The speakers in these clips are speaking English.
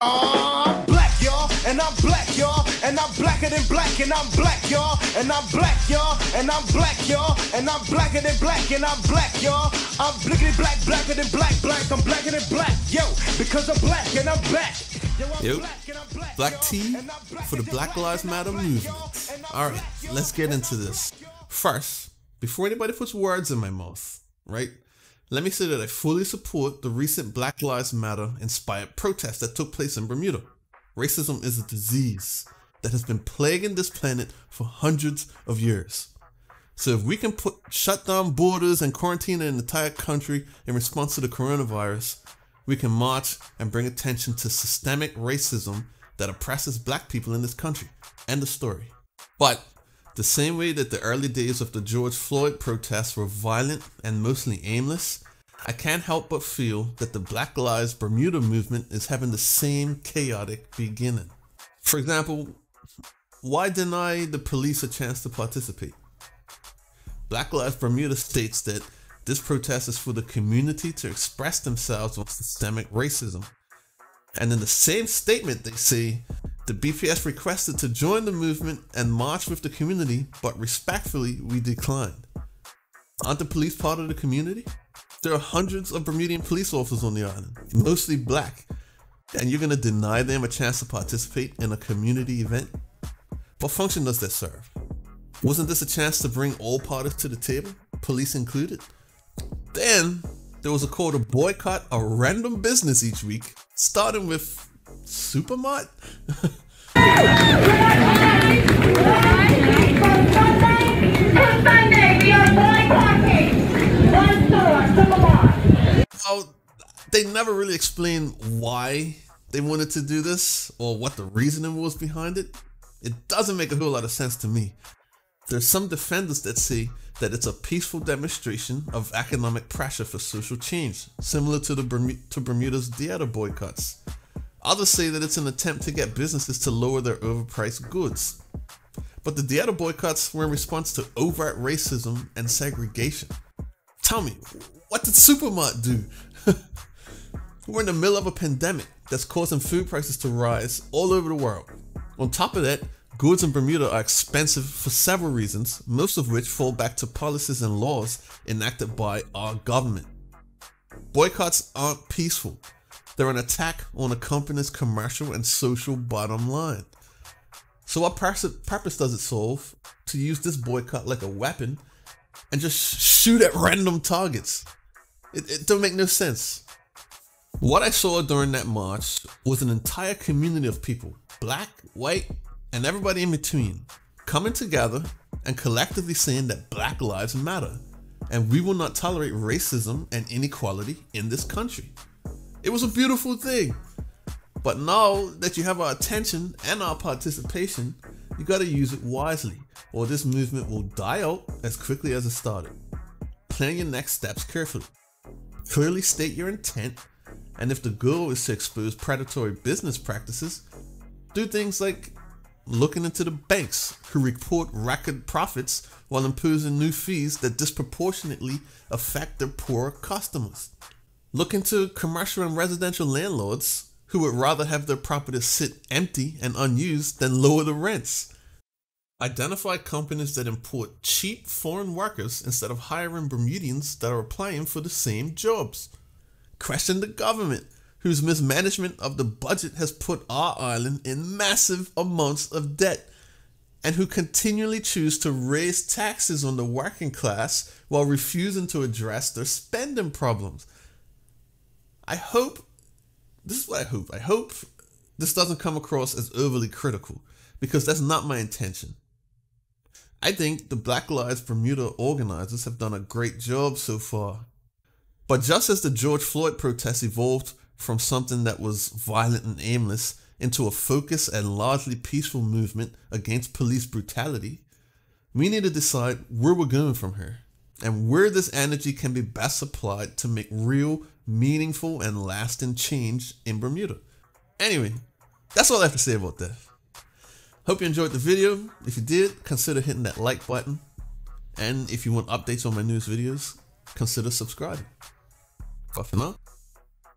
I'm black, y'all, and I'm black, y'all, and I'm blacker than black, and I'm black, y'all, and I'm black, y'all, and I'm black, y'all, and I'm blacker than black, and I'm black, y'all. I'm blickety black, blacker than black, I'm blacker than black, yo, because I'm black and I'm back. Yo, black tea for the Black Lives Matter movement. Alright, let's get into this. First, before anybody puts words in my mouth, right? Let me say that I fully support the recent Black Lives Matter inspired protest that took place in Bermuda. Racism is a disease that has been plaguing this planet for hundreds of years. So if we can shut down borders and quarantine an entire country in response to the coronavirus, we can march and bring attention to systemic racism that oppresses black people in this country. End of story. But the same way that the early days of the George Floyd protests were violent and mostly aimless, I can't help but feel that the Black Lives Bermuda movement is having the same chaotic beginning. For example, why deny the police a chance to participate? Black Lives Bermuda states that this protest is for the community to express themselves on systemic racism. And in the same statement they say, the BPS requested to join the movement and march with the community, but respectfully we declined. Aren't the police part of the community? There are hundreds of Bermudian police officers on the island, mostly black, and you're going to deny them a chance to participate in a community event? What function does that serve? Wasn't this a chance to bring all parties to the table, police included? Then there was a call to boycott a random business each week, starting with Supermart. Well, they never really explained why they wanted to do this or what the reasoning was behind it. It doesn't make a whole lot of sense to me. There's some defenders that say that it's a peaceful demonstration of economic pressure for social change, similar to Bermuda's Dieta boycotts. Others say that it's an attempt to get businesses to lower their overpriced goods. But the Dieta boycotts were in response to overt racism and segregation. Tell me, what did Supermart do? We're in the middle of a pandemic that's causing food prices to rise all over the world. On top of that, goods in Bermuda are expensive for several reasons, most of which fall back to policies and laws enacted by our government. Boycotts aren't peaceful. They're an attack on a company's commercial and social bottom line. So what purpose does it serve to use this boycott like a weapon and just shoot at random targets? It don't make no sense. What I saw during that march was an entire community of people, black, white, and everybody in between, coming together and collectively saying that Black Lives Matter, and we will not tolerate racism and inequality in this country. It was a beautiful thing. But now that you have our attention and our participation, you gotta use it wisely, or this movement will die out as quickly as it started. Plan your next steps carefully. Clearly state your intent, and if the goal is to expose predatory business practices, do things like looking into the banks who report record profits while imposing new fees that disproportionately affect their poor customers. Look into commercial and residential landlords who would rather have their properties sit empty and unused than lower the rents. Identify companies that import cheap foreign workers instead of hiring Bermudians that are applying for the same jobs. Question the government, whose mismanagement of the budget has put our island in massive amounts of debt, and who continually choose to raise taxes on the working class while refusing to address their spending problems. I hope this doesn't come across as overly critical, because that's not my intention. I think the Black Lives Bermuda organizers have done a great job so far. But just as the George Floyd protests evolved from something that was violent and aimless into a focused and largely peaceful movement against police brutality, we need to decide where we're going from here, and where this energy can be best applied to make real, meaningful, and lasting change in Bermuda. Anyway, that's all I have to say about that. Hope you enjoyed the video. If you did, consider hitting that like button. And if you want updates on my newest videos, consider subscribing. But for now,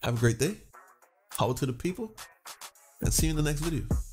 have a great day. Power to the people. and see you in the next video.